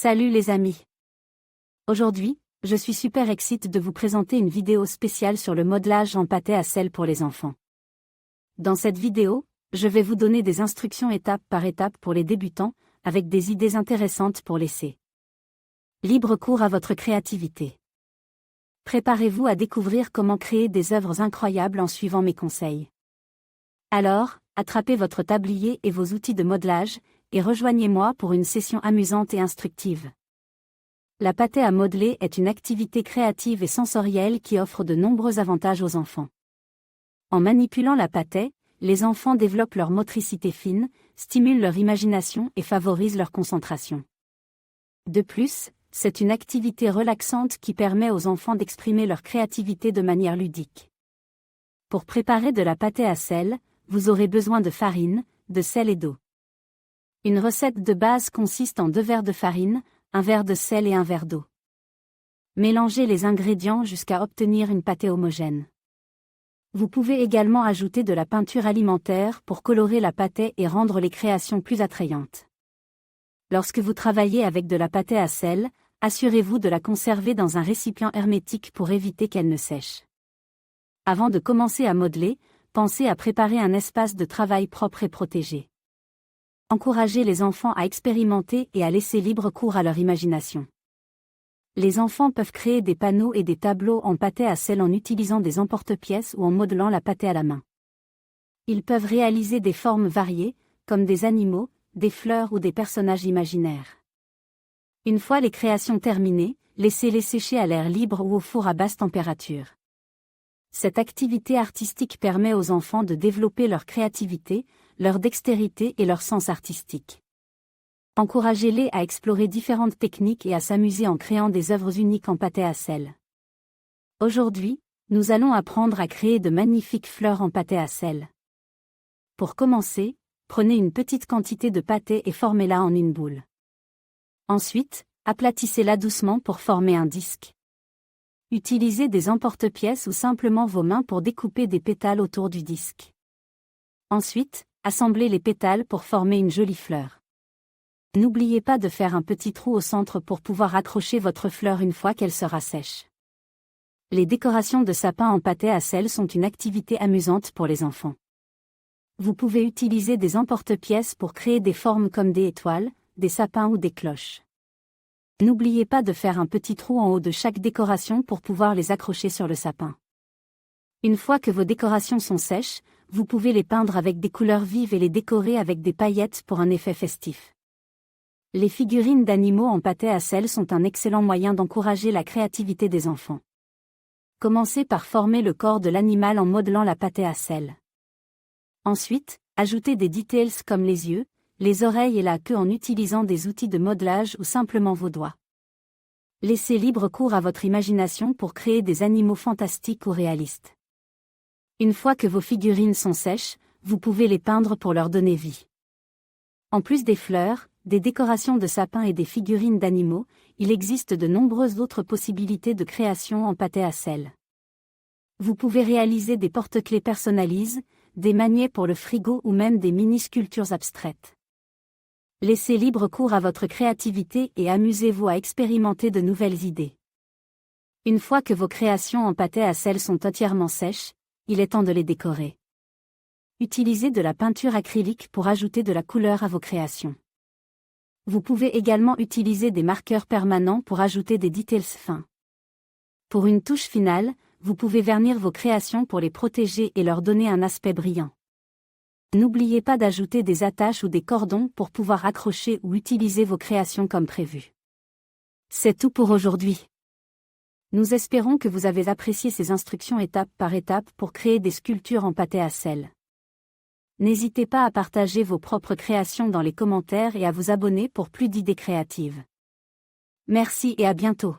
Salut les amis. Aujourd'hui, je suis super excitée de vous présenter une vidéo spéciale sur le modelage en pâté à sel pour les enfants. Dans cette vidéo, je vais vous donner des instructions étape par étape pour les débutants, avec des idées intéressantes pour laisser libre cours à votre créativité. Préparez-vous à découvrir comment créer des œuvres incroyables en suivant mes conseils. Alors, attrapez votre tablier et vos outils de modelage, et rejoignez-moi pour une session amusante et instructive. La pâté à modeler est une activité créative et sensorielle qui offre de nombreux avantages aux enfants. En manipulant la pâté, les enfants développent leur motricité fine, stimulent leur imagination et favorisent leur concentration. De plus, c'est une activité relaxante qui permet aux enfants d'exprimer leur créativité de manière ludique. Pour préparer de la pâté à sel, vous aurez besoin de farine, de sel et d'eau. Une recette de base consiste en 2 verres de farine, 1 verre de sel et 1 verre d'eau. Mélangez les ingrédients jusqu'à obtenir une pâté homogène. Vous pouvez également ajouter de la peinture alimentaire pour colorer la pâté et rendre les créations plus attrayantes. Lorsque vous travaillez avec de la pâté à sel, assurez-vous de la conserver dans un récipient hermétique pour éviter qu'elle ne sèche. Avant de commencer à modeler, pensez à préparer un espace de travail propre et protégé. Encouragez les enfants à expérimenter et à laisser libre cours à leur imagination. Les enfants peuvent créer des panneaux et des tableaux en pâté à sel en utilisant des emporte-pièces ou en modelant la pâté à la main. Ils peuvent réaliser des formes variées, comme des animaux, des fleurs ou des personnages imaginaires. Une fois les créations terminées, laissez-les sécher à l'air libre ou au four à basse température. Cette activité artistique permet aux enfants de développer leur créativité, leur dextérité et leur sens artistique. Encouragez-les à explorer différentes techniques et à s'amuser en créant des œuvres uniques en pâté à sel. Aujourd'hui, nous allons apprendre à créer de magnifiques fleurs en pâté à sel. Pour commencer, prenez une petite quantité de pâté et formez-la en une boule. Ensuite, aplatissez-la doucement pour former un disque. Utilisez des emporte-pièces ou simplement vos mains pour découper des pétales autour du disque. Ensuite, assemblez les pétales pour former une jolie fleur. N'oubliez pas de faire un petit trou au centre pour pouvoir accrocher votre fleur une fois qu'elle sera sèche. Les décorations de sapin en pâté à sel sont une activité amusante pour les enfants. Vous pouvez utiliser des emporte-pièces pour créer des formes comme des étoiles, des sapins ou des cloches. N'oubliez pas de faire un petit trou en haut de chaque décoration pour pouvoir les accrocher sur le sapin. Une fois que vos décorations sont sèches, vous pouvez les peindre avec des couleurs vives et les décorer avec des paillettes pour un effet festif. Les figurines d'animaux en pâté à sel sont un excellent moyen d'encourager la créativité des enfants. Commencez par former le corps de l'animal en modelant la pâté à sel. Ensuite, ajoutez des details comme les yeux, les oreilles et la queue en utilisant des outils de modelage ou simplement vos doigts. Laissez libre cours à votre imagination pour créer des animaux fantastiques ou réalistes. Une fois que vos figurines sont sèches, vous pouvez les peindre pour leur donner vie. En plus des fleurs, des décorations de sapins et des figurines d'animaux, il existe de nombreuses autres possibilités de création en pâté à sel. Vous pouvez réaliser des porte-clés personnalisés, des maniets pour le frigo ou même des mini-sculptures abstraites. Laissez libre cours à votre créativité et amusez-vous à expérimenter de nouvelles idées. Une fois que vos créations en pâté à sel sont entièrement sèches, il est temps de les décorer. Utilisez de la peinture acrylique pour ajouter de la couleur à vos créations. Vous pouvez également utiliser des marqueurs permanents pour ajouter des details fins. Pour une touche finale, vous pouvez vernir vos créations pour les protéger et leur donner un aspect brillant. N'oubliez pas d'ajouter des attaches ou des cordons pour pouvoir accrocher ou utiliser vos créations comme prévu. C'est tout pour aujourd'hui. Nous espérons que vous avez apprécié ces instructions étape par étape pour créer des sculptures en pâté à sel. N'hésitez pas à partager vos propres créations dans les commentaires et à vous abonner pour plus d'idées créatives. Merci et à bientôt.